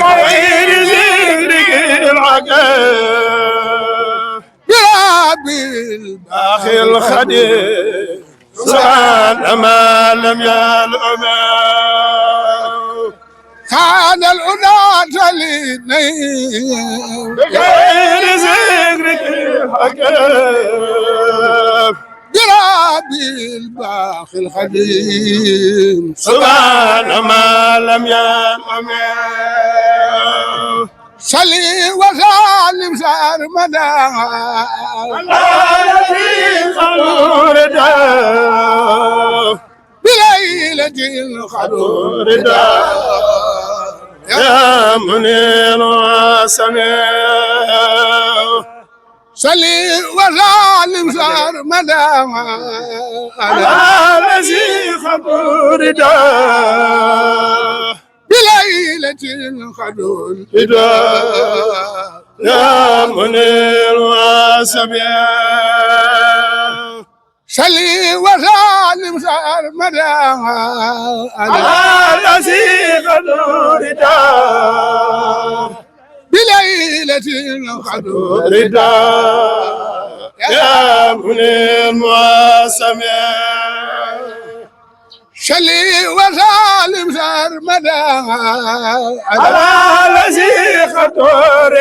غير ذكرك العقاب برب الباخي أخي الخدير سبحان ما لم يلعب كان الأناة للنيل غير ذكرك العقاب برب الباخي الخديم سبحان ما لم يلعب صلي وسلم سرمدا الذي خلور دار بليلة الخدور يا منير وسميع صلي وسلم سرمدا الذي خلور دار بليلة الخدور يا منير وسميع صلي وسلم سرمدا الذي خلور دار بليلة الخدور يا منير وسميع صلي وسلم سرمدا الذي خطر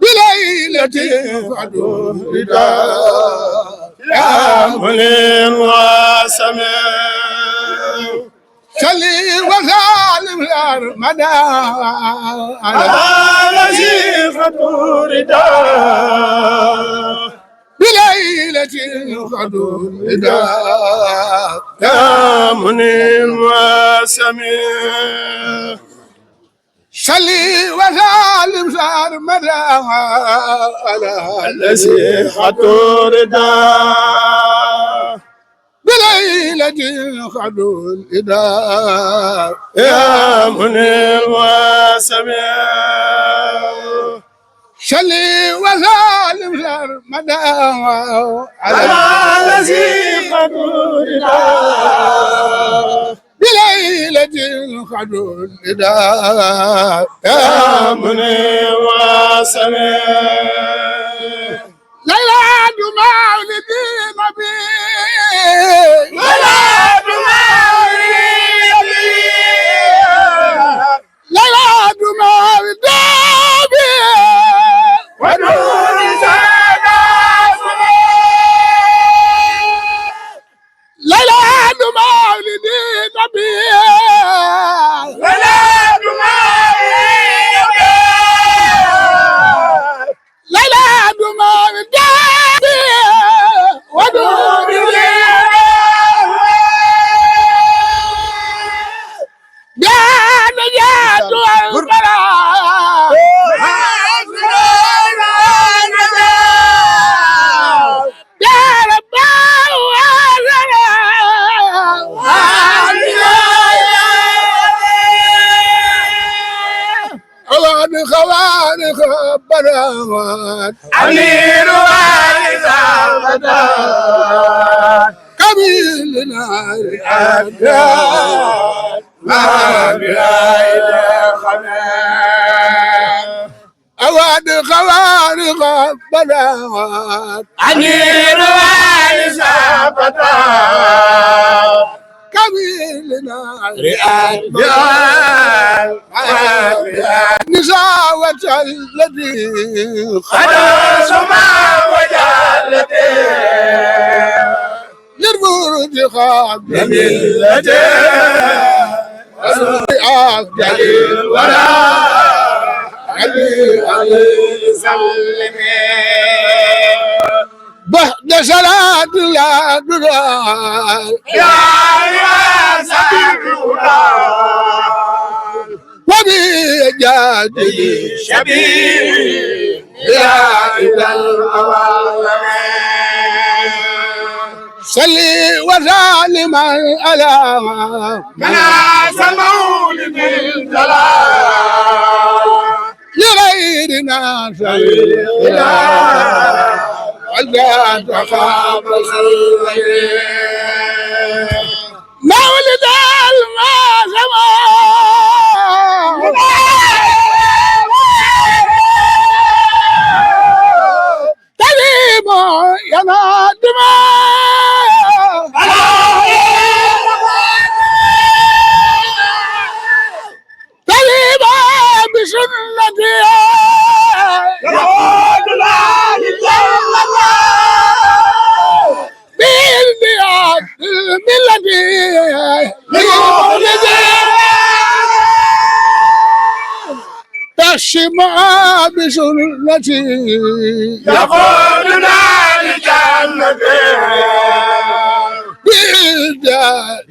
بليلة الخدور يا منير وسميع صلي وسلم سرمدا الذي خطر بليلة الخدور يا منير وسميع صلي وسلم سرمدا الذي خطر بليلة الخدور يا منير وسميع صلي وسلم سرمدا الذي خطر بليلة الخدور يا منير وسميع ليلى مولد النبي ولا تماري ليلى مولد النبي ونور سادا ليلى مولد النبي ولا تماري ليلى مولد النبي ونور يا نجاة البراء يا رب خوان خوانخ بنات أمير والزامة كميل نار أدرار ما بلايد خمام أوان خوانخ بنات أمير والزامة كميل نار أدرار ما بلايد نساوة الذي خلاص ما وجالته للمرد خاب بملته أفضل الورى علي سلمي بعد صلاة لا تقال يا سيدنا وبيجادل شبيه يا إلى الأوالمين صلي وسلم على مناس المولد الجلال لغيرنا إله ولا تخاف خاب الخير مولد المال بسنتي يقول لا إله إلا الله بالبيات الملتي تشمع بسنتي يقول لا لجنة بالبيات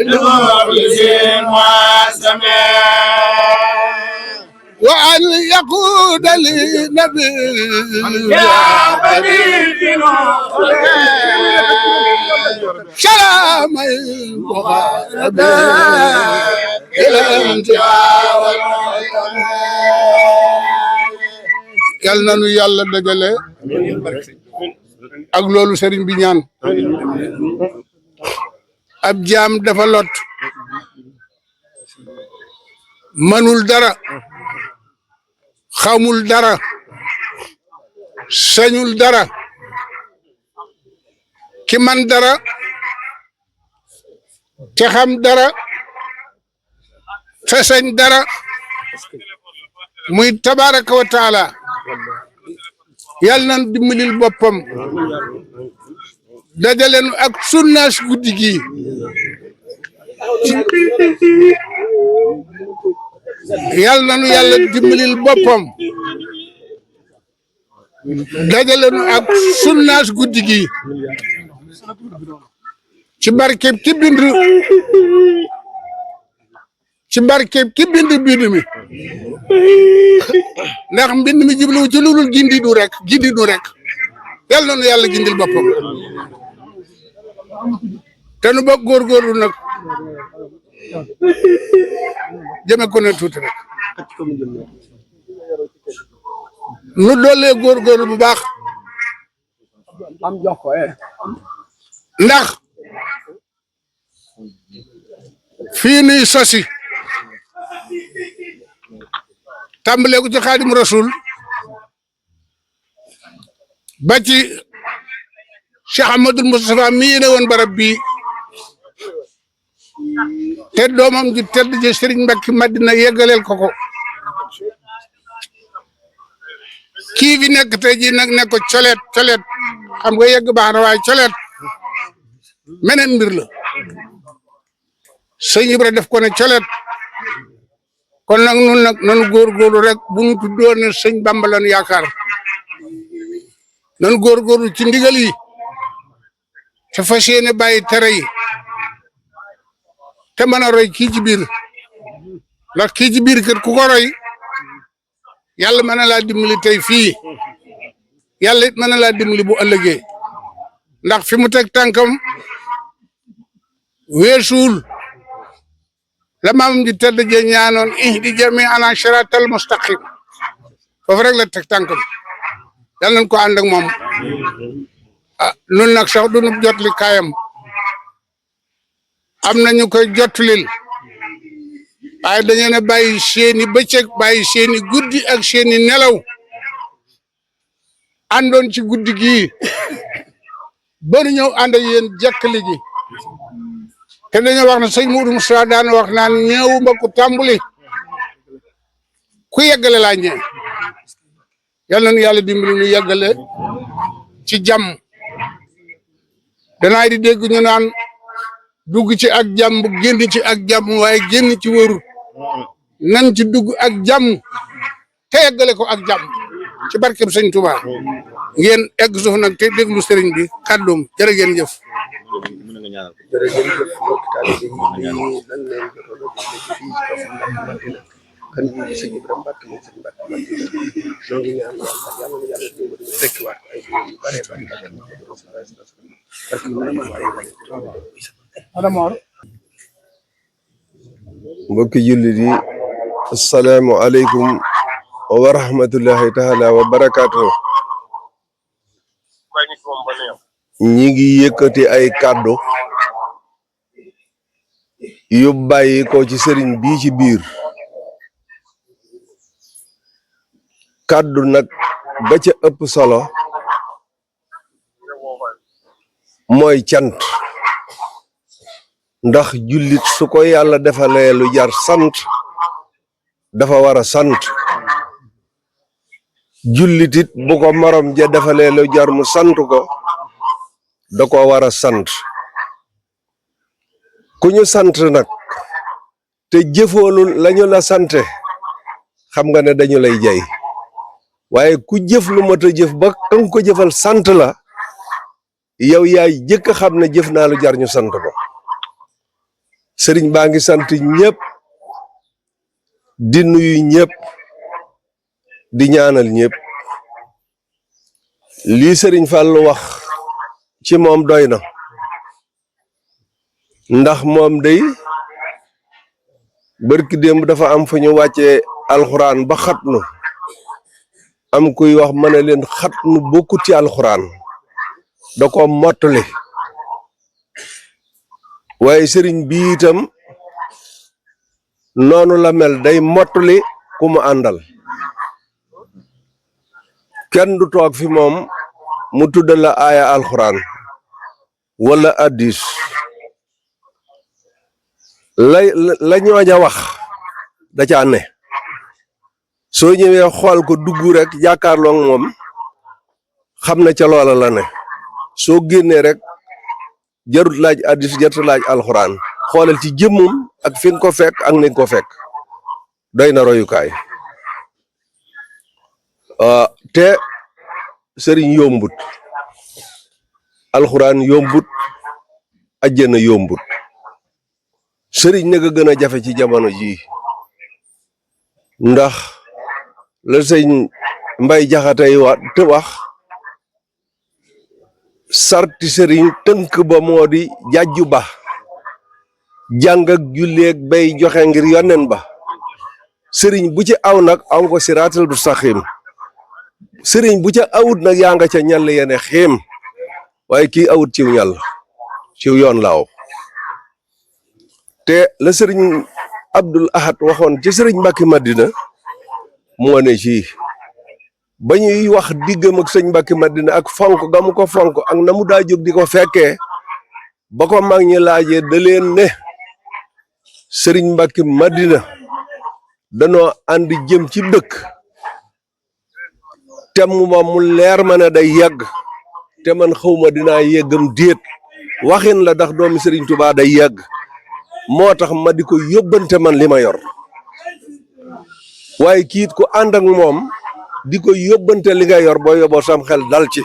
المخلصين والسماء وأن يقود لي نبي يا بني سلام المغاربة إلى انتهاء yal na nu yàlla dëggale ak loolu sëriñ bi ñaan ab jaam dafa lot manul dara xamul dara sañul dara ki man dara te xam dara te sañ dara muy tabaraka wa taala yàlla nan dimbalil boppam dajalen ak sunnaas guddi gi yàlla nanu yàlla dimbalil boppam dajalen ak sunnaas guddi gi ci barkeb ki bind bind mi ndax mbind mi jublu ci lu dul gindi du rek yàlla noonu yàlla gindil boppam te nu ba góorgóorlu nag jëme ko ne tuuti rek nu doolee góorgóorlu bu baax ndax fii nuy sosi tàmbalee ko ci Xaadim Rasul ba ci Cheikh Ahmadul Moustapha mii ne woon barab bii te doomam ji tedd ji Serigne Mbacke Madina yeggaleel ko kii fi nekk tey jii nag ne ko coleet xam nga yegg baax na waaye coleet meneen mbir la sëñ Ibra def ko ne coleet kon nag nun nag nanu góorgóorlu rek bu ñu tuddoo ne sëñ Bamba lan yaakaar nanu góorgóorlu ci ndigal yi te fas yéene bàyyi tere yi te mën a roy kii ci biir ndax kii ci biir kër ku ko roy yàlla mën na laa dimbali tey fii yàlla it mën na laa dimbali bu ëllëgee ndax fi mu teg tànkam weesuul la maamam ji tedd jee ñaanoon ihdi jami ana siratal mustaqim foofu rek la teg tànkam yàlla nañ ko ànd ak moom ah nun nag sax du nu jotli kaayam am na ñu koy jotlil waaye dañu ne bàyyi seeni bëccëg bàyyi seeni guddi ak seeni nelaw àndoon ci guddi gii bari ñëw ànd ak yéen jekkali gi te dañoo wax ne sëñ Moudou Moussa daan wax naan ñëwuma ku tàmbuli ku yeggale laa ñëw yal na nu yàlla dimbali nu yeggale ci jàmm danaay di dégg ñu naan dugg ci ak jàmm génn ci ak jàmm waaye génn ci wërut nan ci dugg ak jàmm te yeggale ko ak jàmm ci barkeb sëñ Touba ngeen egg suuf nag te déglu sëriñ bi kàddoom jërë ngeen jëf. mbokki jullit yi assalaamu aleykum wa rahmatullahi taala wa barakaatuh ñi ngi yëkkati ay kàddu yu bàyyi ko ci sëriñ bii ci biir kàddu nag ba ca ëpp solo mooy cant ndax jullit su ko yàlla defalee lu jar sant dafa war a sant jullitit bu ko morom ja defalee lu jar mu sant ko da ko war a sant ku ñu sant nag te jëfoolu lañu la sante xam nga ne dañu lay jay waaye ku jëf lu mat a jëf ba kan ko jëfal sant la yow yaay jëkk xam ne jëf naa lu jar ñu sant ko sëriñ baa ngi sant ñëpp di nuyu ñëpp di ñaanal ñëpp lii sëriñ Fallou wax ci moom doy na ndax moom day barki démb dafa am fu ñu wàccee alxuraan ba xatnu am kuy wax ma ne leen xatnu bokkut ci alxuraan da ko mottali waaye sëriñ bi itam noonu la mel day mottali ku mu àndal kenn du toog fi moom mu tuddal la aaya alxuraan wala addis la ñooja wax da caa ne soo ñëwee xool ko dugg rek jàkkaarloo ak moom xam ne ca loola la ne soo génnee rek jarut laaj addis jarut laaj alxuraan xoolal ci jëmmum ak fi nga ko fekk ak ni nga ko fekk doy na royukaay te sëriñ yombut alxuraan yombut ajjana yombut sëriñ nag a gën a jafe ci jamono jii ndax la sëñ Mbay Jaxate te wax sarti sëriñ tënk ba moo di jàjju ba jàng ak julleeg bay joxe ngir yonen ba sëriñ bu ci aw nag aw ko siraatal mustaqim sëriñ bu ca awut nag yaa nga ca ñàll yene xiim waaye kii awut ciw ñàll ciw yoon laaw te la sëriñ Abdul Ahad waxoon ci sëriñ Mbàkke Madina moo ne ci ba ñuy wax diggam ak sëñ Mbàkke Madina ak fonk ga mu ko fonk ak na mu daa jóg di ko fekkee ba ko mag ñi laajee da leen ne sëriñ Mbàkke Madina danoo ànd jëm ci dëkk te mu leer ma ne day yegg te man xawma dinaa yeggam déet waxin la ndax doomi sëriñ Tuubaa day yegg moo tax ma di ko yóbbante man li ma yor waaye kiit ku ànd ak moom di ko yóbbante li nga yor boo yóbboo sam xel dal ci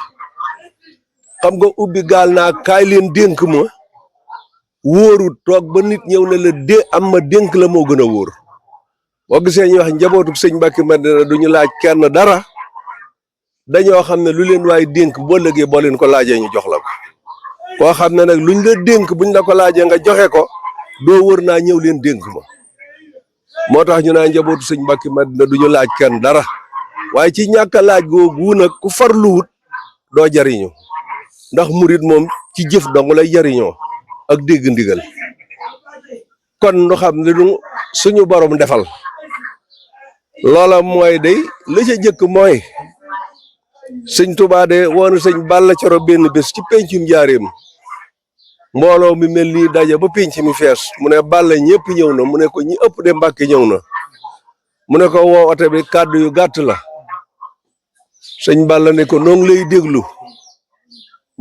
xam nga ubbi gaal naa kaay leen dénk ma wóorut toog ba nit ñëw ne la am ma dénk la moo gën a wóor boo gisee ñu wax njabootu sëñ Mbàkke Madina du ñu laaj kenn dara dañoo xam ne lu leen waaye dénk boo lëgee boo leen ko laajee ñu jox la ko koo xam ne nag luñ la dénk buñ la ko laajee nga joxe ko doo wër naa ñëw leen dénk ma moo tax ñu naa njabootu sëñ Mbàkke Madina du ñu laaj kenn dara waaye ci ñàkk a laaj googu nag ku farluwut doo jariñu ndax murit moom ci jëf dong lay jariñoo ak dégg ndigal kon nu xam ne du suñu borom defal loola mooy day la ca jëkk mooy sëñ Tuubaa de woonu sëñ Balla Coro benn bés ci pencum Njaaréem mbooloo mi mel nii daje ba penc mi fees mu ne Balla ñëpp ñëw na mu ne ko ñi ëpp de Mbàkke ñëw na mu ne ko woote bi kàddu yu gàtt la sëñ Balla ne ko noo ngi lay déglu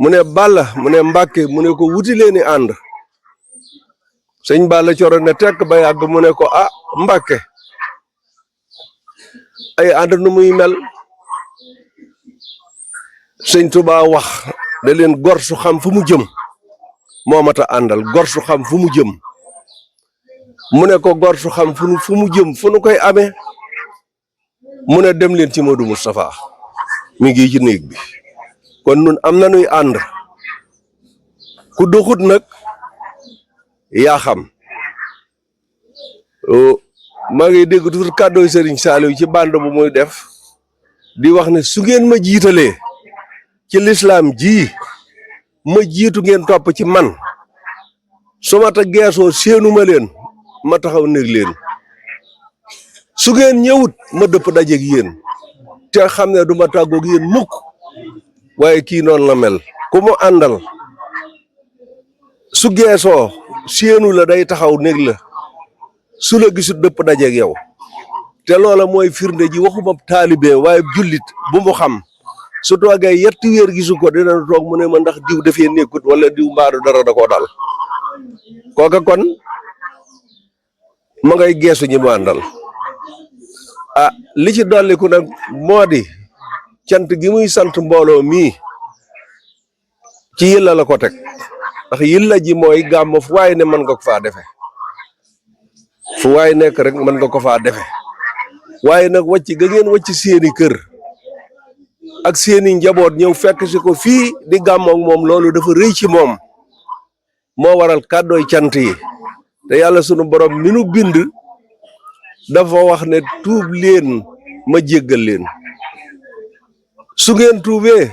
mu ne Balla mu ne Mbàkke mu ne ko wuti leeni ànd sëñ Balla Coro ne tekk ba yàgg mu ne ko ah Mbàkke ay ànd nu muy mel sëñ Tuubaa wax da leen gor su xam fu mu jëm moo mat a àndal gor su xam fu mu jëm mu ne ko gor su xam fu mu jëm fu nu koy amee mu ne dem leen ci Modou Moustapha mi ngi ci néeg bi kon nun am na nuy ànd ku doxut nag yaa xam maa ngi dégg toujours kàddooy Serigne Saliou ci bande bu muy def di wax ne su ngeen ma jiitalee ci lislaam ji ma jiitu ngeen topp ci man su ma ta geesoo séenuma leen ma taxaw néeg leen su ngeen ñëwut ma dëpp dajeeg yéen te xam ne du ma tàggoog yéen mukk waaye kii noonu la mel ku mu àndal su geesoo séenu la day taxaw néeg la su la gisut dëpp dajeeg yow te loola mooy firnde ji waxuma taalibe waaye jullit bu mu xam su toogee yetti weer gisu ko dina toog mu ne ma ndax diw dafee nekkut wala diw mbaadu dara da koo dal kooka kon ma ngay geesu ñi mu àndal ah li ci dolliku nag moo di cant gi muy sant mbooloo mii ci yilla la ko teg ndax yilla ji mooy gàmm fu waay ne mën nga ko faa defe fu waay nekk rek mën nga ko faa defe waaye nag wàcc ga ngeen wàcc seeni kër ak seeni njaboot ñëw fekk si ko fii di gàmmoog moom loolu dafa rëy ci moom moo waral kàddooy cant yi te yàlla sunu borom mi nu bind dafa wax ne tuub leen ma jéggal leen su ngeen tuubee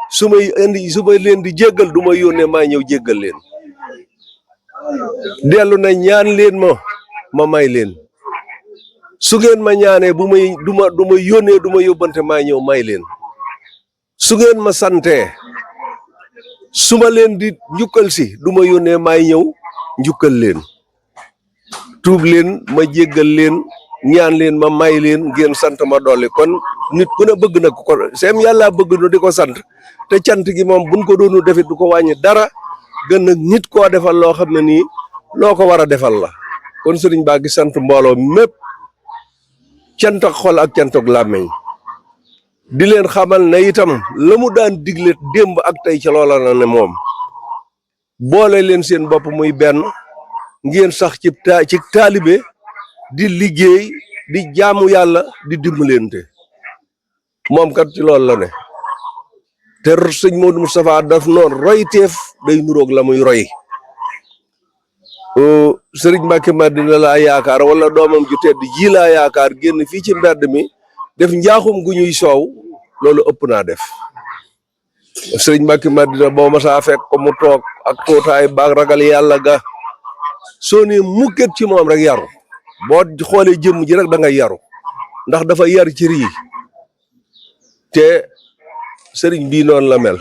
su may leen di jéggal du ma yónnee maa ñëw jéggal leen dellu na ñaan leen ma may leen su ngeen ma ñaanee du ma yónnee du ma yóbbante maa ñëw may leen su ngeen ma santee su ma leen di njukkal si du ma yónnee maay ñëw njukkal leen tuub leen ma jéggal leen ñaan leen ma may leen ngeen sant ma dolli kon nit ku ne bëgg na ko seem yàlla bëgg nu di ko sant te cant gi moom buñ ko doonu defit du ko wàññi dara gën nag nit koo defal loo xam ne nii loo ko war a defal la kon sëriñ baa gi sant mbooloo mépp cant ak xol ak cant ak làmmiñ di leen xamal ne itam la mu daan digle démb ak tey ca loola na ne moom boole leen seen bopp muy benn ngeen sax ci taalibe di liggéey di jaamu yàlla di dimbalante moom kat ci loolu la ne te sëñ Modou Moustapha daf noonu royteef day nuroog la muy roy sëriñ Mbacke Madina laa yaakaar wala doomam ju tedd ji laa yaakaar génn fii ci mbedd mi def njaaxum gu ñuy soow loolu ëpp naa def sëriñ Mbacke Madina boo ma saa fekk ko mu toog ak tuutaay baag ragal yàlla ga soo ne mukket ci moom rek yaru boo xoolee jëmm ji rek da ngay yaru ndax dafa yar ci rii te sëriñ bii noonu la mel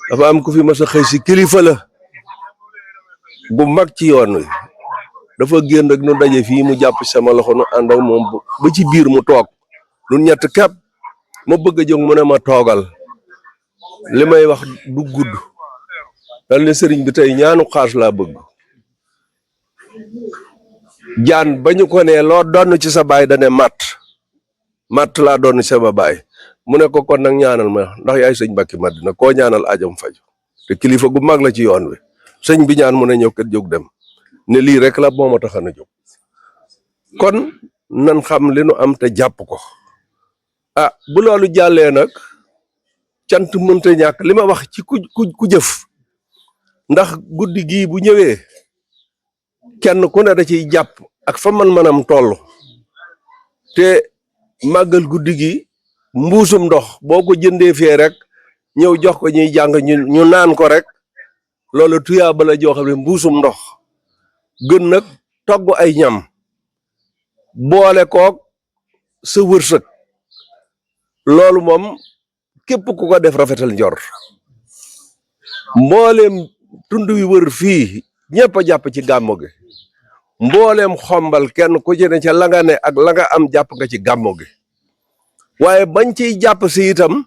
dafa am ku fi mas a xëy si kilifa la bu mag ci yoon wi dafa génn rek nu daje fii mu jàpp sama loxo nu ànd ak moom ba ci biir mu toog nun ñett kepp ma bëgg a jóg mu ne ma toogal li may wax du gudd dal ne sëriñ bi tey ñaanu xaas laa bëgg jaan ba ñu ko ne loo donn ci sa baay dane matt laa donn ci sama baay mu ne ko kon nag ñaanal ma ndax yaay sëñ Mbacke Madina koo ñaanal ajam faju te kilifa gu mag la ci yoon wi sëñ bi ñaan mu ne ñëw kat jóg dem ne lii rek la moo ma tax a jóg kon nan xam li nu am te jàpp ko ah bu loolu jàllee nag cant mënta ñàkk li ma wax ci ku jëf ndax guddi gii bu ñëwee kenn ku ne da ciy jàpp ak fa man-manam toll te màggal guddi gi mbuusum ndox boo ko jëndee fee rek ñëw jox ko ñuy jàng ñu naan ko rek loolu tuyaa bala joo xam ne mbuusum ndox gën nag togg ay ñam boole koog sa wërsëg loolu moom képp ku ko def rafetal njor mbooleem tund wi wër fii ñëpp a jàpp ci gàmmu gi mbooleem xombal kenn ku ci ne ca la nga ne ak la nga am jàpp nga ci gàmmu gi waaye bañ ciy jàpp si itam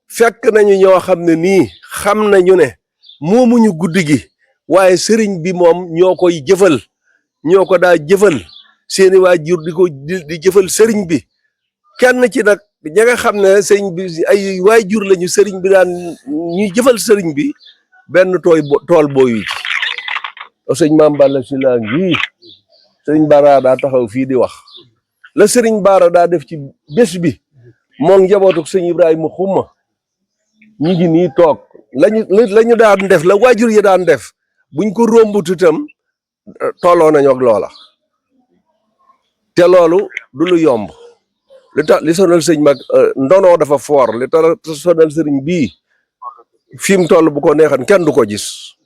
fekk nañu ñoo xam ne nii xam nañu ne moomuñu guddi gi waaye sëriñ bi moom ñoo koy jëfal ñoo ko daa jëfal seeni waajur di jëfal sëriñ bi kenn ci nag ña nga xam ne sëriñ bi ay waajur lañu sëriñ bi daan ñuy jëfal sëriñ bi benn tool booyu ci sëñ Maam Balla si laa ngi sëriñ Bara daa taxaw fii di wax la sëriñ Bara daa def ci bés bi moom njabootu sëñ Ibrahima xumma ñi ngi nii toog lañu daan def la waajur yi daan def buñ ko rombut itam tolloo nañu ak loola te loolu du lu yomb li sonal sëñ mag ndonoo dafa foor li tax sonal sëriñ bii fi mu toll bu ko neexan kenn du ko gis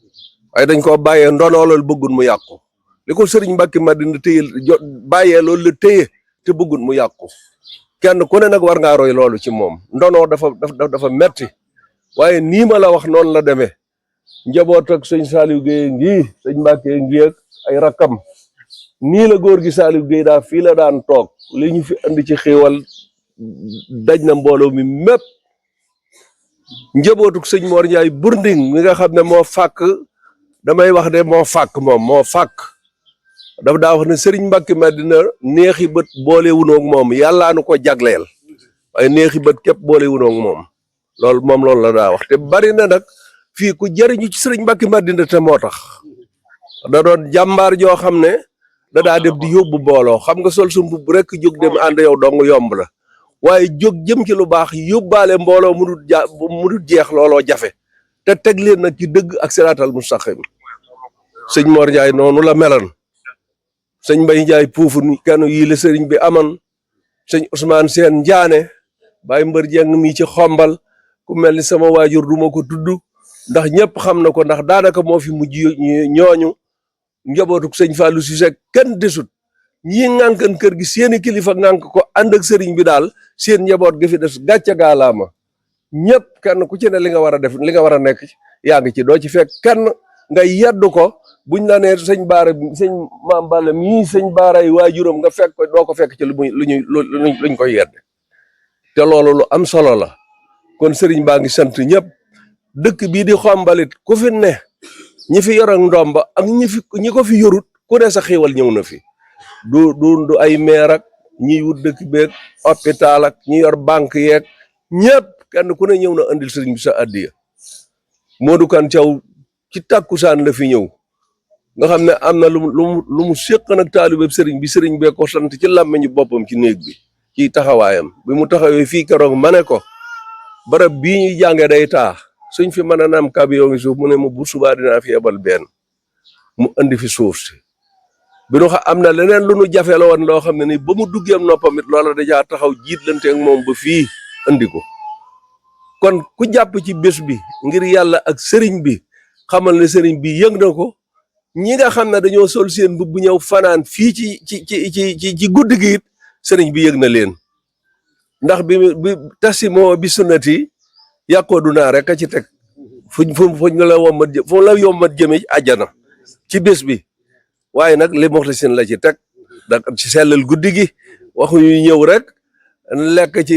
waaye dañ ko bàyyee ndonoo loolu bëggun mu yàqu li ko sëriñ Mbacke Madina téye bàyyee loolu la téye te bëggun mu yàqu kenn ku ne nag war ngaa roy loolu ci moom ndonoo dafa metti waaye nii ma la wax noonu la demee njaboot ak sëñ Saliou Gueye ngi sëñ Mbacke ngi ak ay rakkam nii la góor gi Saliou Guèye daa fii la daan toog li ñu fi andi ci xéewal daj na mbooloo mi mépp njabootuk sëñ Mor Ndiaye Bourding mi nga xam ne moo fàkk damay wax ne moo fàkk moom moo fàkk dafa daa wax ne sëriñ Mbacke Madina neexi bët boole wunoog moom yàllaa nu ko jagleel waaye neexi bët képp boole wunoog moom loolu la daa wax te bari na nag fii ku jëriñu ci sëriñ Mbacke Madina te moo tax da doon jàmbaar joo xam ne da daa def di yóbbu booloo xam nga sol su mbubb rek jóg dem ànd yow dong yomb la waaye jóg jëm ci lu baax yóbbaale mbooloo mu dul jeex looloo jafe te teg leen nag ci dëgg ak siraatal mustaqim sëñ Mor Ndiaye noonu la melan sëñ Mbay Ndiaye puufu kenn yii la sëriñ bi aman sëñ Ousmane Seen Njaane Baye Mbër Jeng mi ci xombal ku mel ni sama waajur duma ko tudd ndax ñëpp xam na ko ndax daanaka moo fi mujj ñooñu njabootuk sëñ Fallou Cissé kenn desut ñi ŋànkan kër gi seeni kilifa ŋànk ko ànd ak sëriñ bi daal seen njaboot gi fi des gàcce gaalaama ñëpp kenn ku ci ne li nga war a def li nga war a nekk yaa ngi ci doo ci fekk kenn nga yeddu ko buñ la nee sëñ Baara sëñ Maam Balla mii sëñ Baara yi waajuram nga fekk ko doo ko fekk ci luñ koy yedde te loolu lu am solo la kon sëriñ baa ngi sant ñëpp dëkk bii di xombalit ku fi ne ñi fi yor ak ndomba ak ñi ko fi yorut ku ne sa xiiwal ñëw na fi du ay meer ak ñiy wut dëkk beeg hôpital ak ñi yor banque yeeg ñëpp kenn ku ne ñëw na andil sëriñ bi sa addiya Modou Kan Thiaw ci tàkkusaan la fi ñëw nga xam ne am na lu mu séq nag taalibe sëriñ bee ko sant ci làmmiñu boppam ci néeg bi ci taxawaayam bi mu taxawee fii keroog ma ne ko barab bii ñuy jànge day taa suñ fi mën a naam kabiyo ngi suuf mu ne ma bu subaa dinaa fi yebal benn mu andi fi suuf si bi nu am na leneen lu nu jafe la woon loo xam ne ni ba mu duggeem noppam it loola dajaa taxaw jiitlante ak moom ba fii andi ko kon ku jàpp ci bés bi ngir yàlla ak sëriñ bi xamal ne sëriñ bi yëg na ko ñi nga xam ne dañoo sol seen mbubb ñëw fanaan fii ci guddi gi it sëriñ bi yëg na leen ndax bi tasimoo bi sunnati yàqoo du naa rek a ci teg fuñ la yommat jëme àjjana ci bés bi waaye nag li muxlisin la ci teg da ci sellal guddi gi waxuñu ñëw rek lekk ci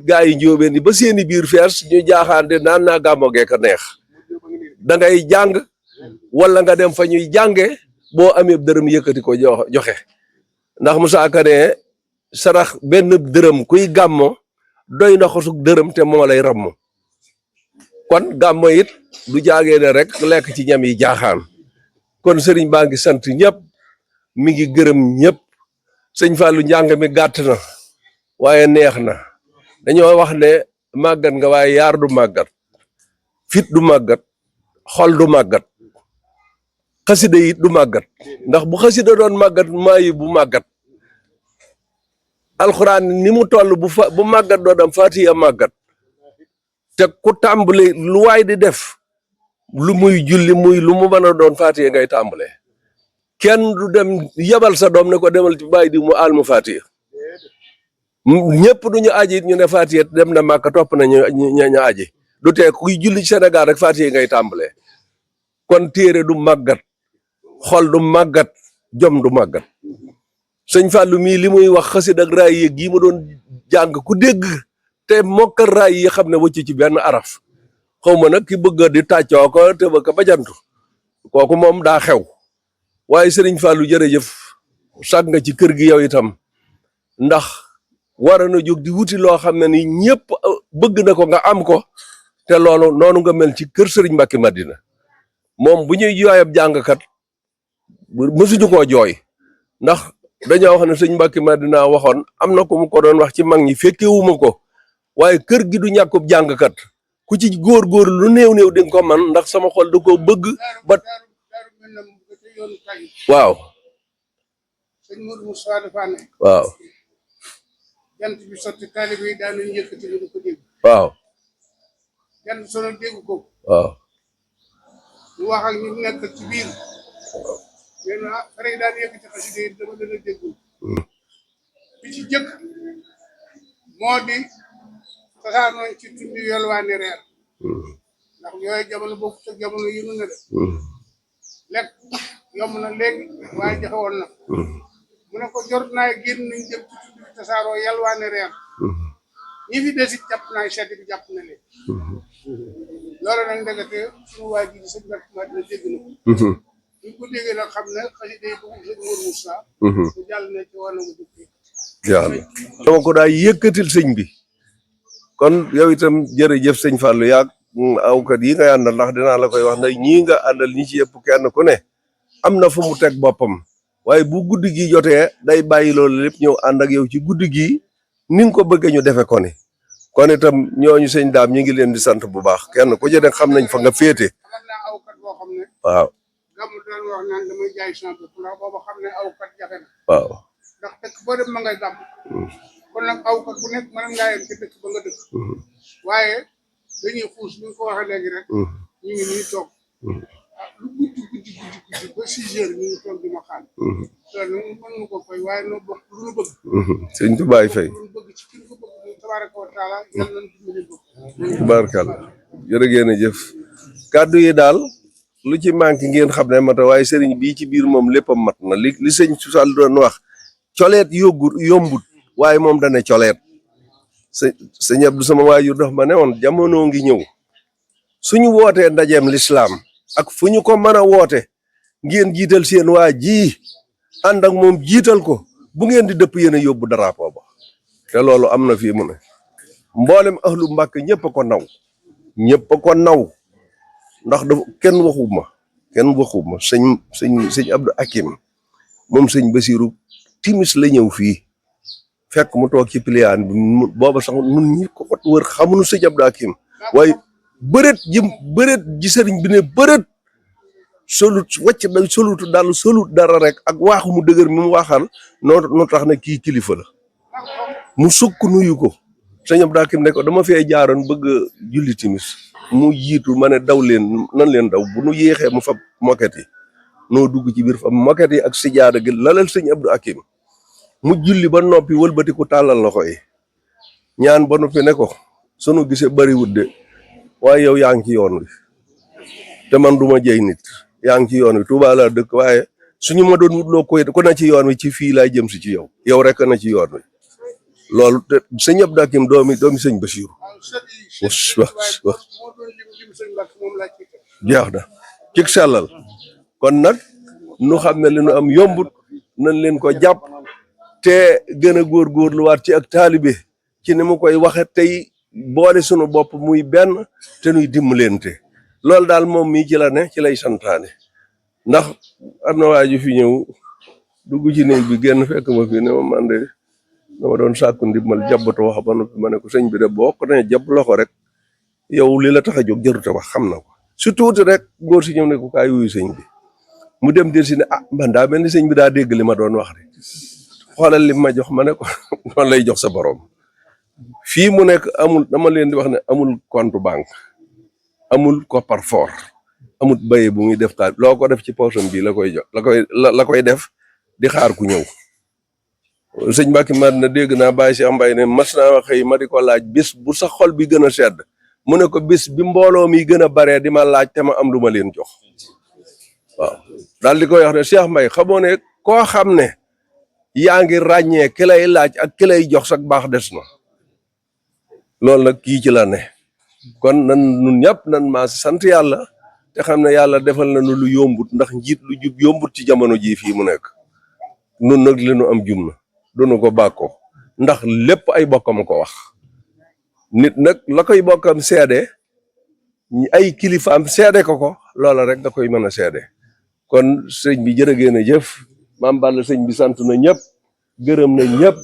gaa yi njóobeen yi ba seeni biir fees ñu jaaxaande naan naa gàmmo geeka neex da ngay jàng wala nga dem fa ñuy jànge boo amee dërëm yëkkati ko joxe ndax Musaa Ka ne sarax benn dërëm kuy gàmmo doy na xosuk dërëm te moo lay ramm kon gàmmo it du jaagee ne rek lekk ci ñam yi jaaxaan kon sëriñ baa ngi sant ñëpp mi ngi gërëm ñëpp sëñ Fallou njàng mi gàtt na waaye neex na dañoo wax ne màggat nga waaye yaar du màggat fit du màggat xol du màggat xasida it du màggat ndax bu xasida doon màggat maayi bu màggat alxuraan ni mu toll bu màggat doo dem Fatiha màggat te ku tàmbali lu waay di def lu muy julli muy lu mu mën a doon Fatiha ngay tàmbale kenn du dem yebal sa doom ne ko demal ci bàyyi di mu àll mu Fatiha ñëpp duñu aji it ñu ne Fatiha dem na Màkka topp na ñu aji du tee kuy julli ci Sénégal rek Fatiha ngay tàmbale kon téere du màggat xol du màggat jom du màggat sëñ Fallou mii li muy wax xasid ak raay yéeg yi ma doon jàng ku dégg te mokkal raay yi xam ne wëcc ci benn araf xaw ma nag ki bëgg di tàccoo ko te ba ko bajantu kooku moom daa xew waaye sëriñ Fallou jërëjëf sàgg nga ci kër gi yow itam ndax war na jóg di wuti loo xam ne ni ñëpp bëgg na ko nga am ko te loolu noonu nga mel ci kër sëriñ Mbacke Madina moom bu ñuy jooy ab jàngkat mësuñu koo jooy ndax dañoo wax ne sëñ Mbacke Madina waxoon am na ko mu ko doon wax ci mag ñi fekkewuma ko waaye kër gi du ñàkkub jàngkat ku ci góor-góor lu néew di nga ko man ndax sama xol da koo bëgg ba waaw waaw jant bi sotti taalibe yi daan nañu yëkkati lu ko dégg waaw jant sonal dégg ko waaw ñu wax ak ñu nekk ci biir yéen xare yi daan yëkkati xasida yi dama dana déggul bi ci jëkk moo di tasaanoon ci tundi yolwaani reer ndax yooyu jamono bokku te jamono yi nu ne de lekk yomb na léegi waaye jafe woon na mu ne ko jot naa génn nañ jëm ci tund bi tasaaroo yalwaane reer ñi fi desit jàpp naa sedd bi jàpp na leen loolu nag ndegete suñu waa ji di sëñ Barkima dina dégg na ko ñu ko déggee nag xam ne xasida yi bëgg sëñ Mourou Moussa mu jàll ne ci war na mu jukki yàlla dama ko daa yëkkatil sëñ bi kon yow itam jërëjëf sëñ Fallou yaag awkat yi nga àndal ndax dinaa la koy wax nag ñii nga àndal ñi ci yëpp kenn ku ne am na fu mu teg boppam waaye bu guddi gi jotee day bàyyi loolu lépp ñëw ànd ak yow ci guddi gi ni nga ko bëggee ñu defe ko ni kon itam ñooñu sëñ daam ñi ngi leen di sant bu baax kenn ku ci ne xam nañ fa nga féete xam naa awkat boo xam ne waaw gàmm daan wax naan damay jaay sama bopp ndax booba xam ne awkat jafe na waaw ndax dëkk boo dem ma ngay gàmm kon nag awkat bu nekk mën ngaa yem ci dëkk ba nga dëkk waaye dañuy xuus ni nga ko waxee léegi rek ñu ngi nii toog lu guddi ba 6 heures ñu ngi toog di ma xaal loolu nag mën nga ko fay waaye noo bokk lu nu bëgg sëñ Tubaay fay lu nu bëgg ci ki ko bëgg mu tabaraka wa taala yàlla nañ dimbali ko tubaarkàlla jërëjëf kàddu yi daal lu ci manqué ngeen xam ne mata waaye sëriñ bii ci biir moom lépp a mat na li sëñ Sall doon wax coleet yombut waaye moom dane coleet sëñ Abdou sama waajur dafa ma ne woon jamono ngi ñëw suñu wootee ndajeem lislaam ak fu ñu ko mën a woote ngeen jiital seen waa ji ànd ak moom jiital ko bu ngeen di dëpp yéen a yóbbu drapeau ba te loolu am na fii mu ne mboolem ahlu Mbàkke ñëpp a ko naw ndax dafa kenn waxuma sëñ Abdou Hakim moom sëñ Basiru timis la ñëw fii fekk mu toog ci piliyaan bi booba sax nun ñi ko wër xamuñu sëñ Abdou Hakim waaye bëreet ji sëriñ bi ne bëreet solut dara rek ak waaxu mu dëgër mi mu waxal noo tax ne kii kilifa la mu sukk nuyu ko sëñ Abdou Hakim ne ko dama fee jaaroon bëgg julli timis mu jiitu ma ne daw leen nan leen daw bu nu yéexee mu fab moket yi noo dugg ci biir fab moket yi ak sijaada gi lalal sëñ Abdou Hakim mu julli ba noppi wëlbati ku tàllal loxo yi ñaan ba noppi ne ko sunu gisee bariwut de waaye yow yaa ngi ci yoon wi te man duma jëy nit yaa ngi ci yoon wi Tuubaa laa dëkk waaye suñu ma doon wutloo ku na ci yoon wi ci fii laay jëm si ci yow rek na ci yoon wi loolu te sëñ Abdou Hakim doomi sëñ Basiru wax jeex na cig sellal kon nag nu xam ne li nu am yombut nañ leen ko jàpp te gën a góorgóorluwaat ci ak taalibe ci ni mu koy waxe tey boole sunu bopp muy benn te nuy dimbalante loolu daal moom mii ci la ne ci lay santaane ndax am na waa ji fi ñëw dugg ci néeg bi génn fekk ma fi ne ma man de dama doon sàkku ndimbal jàbbatu wax ba noppi ma ne ko sëñ bi de boo ko ne jàpp loxo rek yow li la tax a jóg jarute wax xam na ko surtout rek góor si ñëw ne ko kaay wuyu sëñ bi mu dem del si ne man daa mel ni sëñ bi daa dégg li ma doon wax de xoolal li ma jox ma ne ko noonu lay jox sa borom fii mu nekk amul dama leen di wax ne amul compte banque amul coffre-fort amul baye bu muy def taal loo ko def ci poosam bi la koy jox la koy def di xaar ku ñëw sëñ Mbacke mat na dégg naa Baye Cheikh Mbaye ne mas naa xëy ma di ko laaj bis bu sa xol bi gën a sedd mu ne ko bis bi mbooloo mi gën a baree di ma laaj te ma am lu ma leen jox waaw daal di koy wax ne Cheikh Mbaye xamoo ne koo xam ne yaa ngi ràññee ki lay laaj ak ki lay jox sax baax des na loolu nag kii ci la ne kon nan nun ñëpp nan maa sant yàlla te xam ne yàlla defal nañu lu yombut ndax njiit lu jub yombut ci jamono jii fii mu nekk nun nag li nu am jum na dunu ko bàkkoo ndax lépp ay bokkam ko wax nit nag la koy bokkam seede ay kilifaam seede ko loola rek da koy mën a seede kon sëñ bi jërëgéen a jëf maam Balla sëñ bi sant na ñëpp gërëm na ñëpp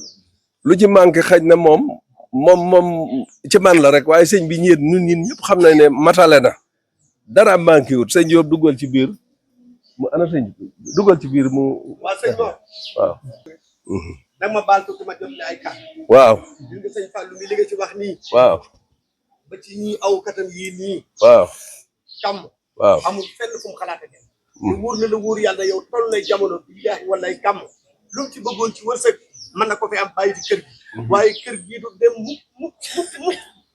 lu ci manqué xaj na moom ci man la rek waaye sëñ bi ñeet ñun ñëpp xam nañ ne matale na dara manqué wut sëñ Jóob duggal ci biir mu ana sëñ duggal ci biir mu waa sëñ Mor waaw nag ma baal tuuti ma jot li ay kàddu waaw li nga sëñ Fallou mi li nga ci wax nii waaw ba ci ñii aw katam yii nii waaw càmm waaw amul fenn fu mu xalaate ne lu wóor na la wóor yàlla yow toll lay jamono bi yaay wala ay kàmm lu mu ci bëggoon ci wërsëg mën na ko fi am bàyyi fi kër gi waaye kër gii du dem mukk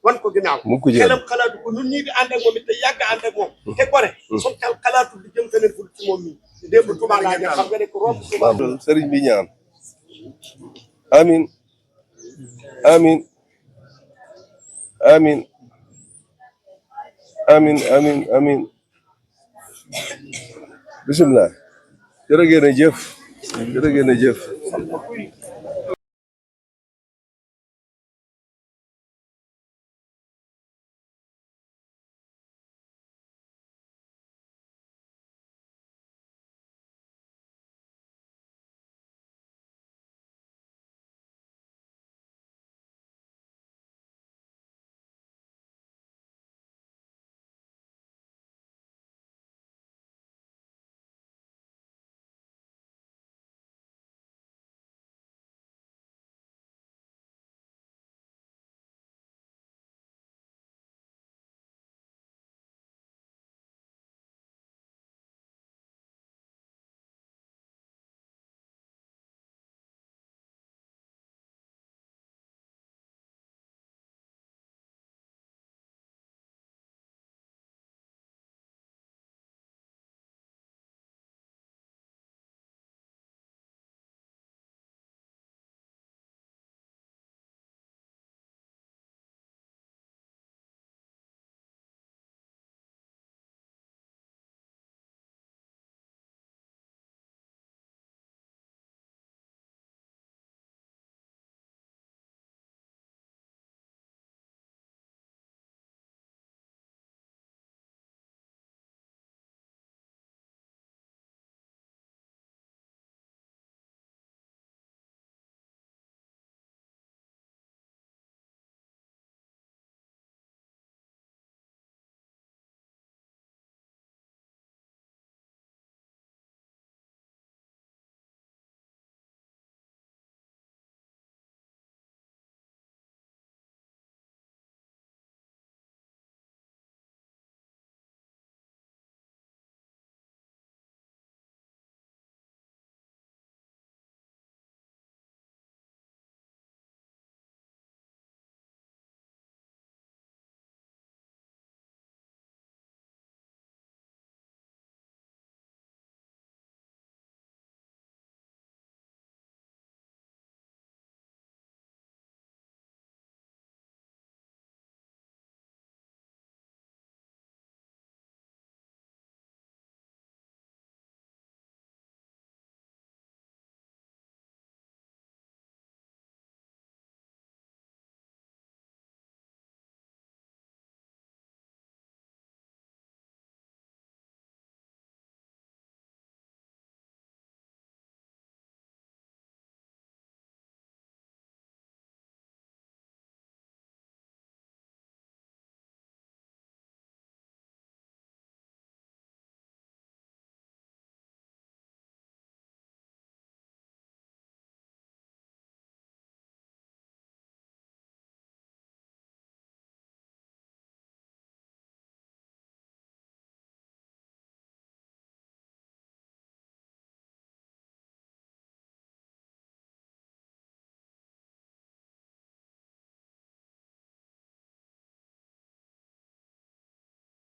wan ko ginnaaw xelam xalaatu ko nun ñii di ànd ak moom it te yàgg ànd ak moom te gore som xalaatu di jëm feneen fu ci moom mii démb Touba laa ñëw xam nga ne ko romb Touba sëriñ bi ñaan amin amin amin amin amin amin bisimilah jërë ngeen a jëf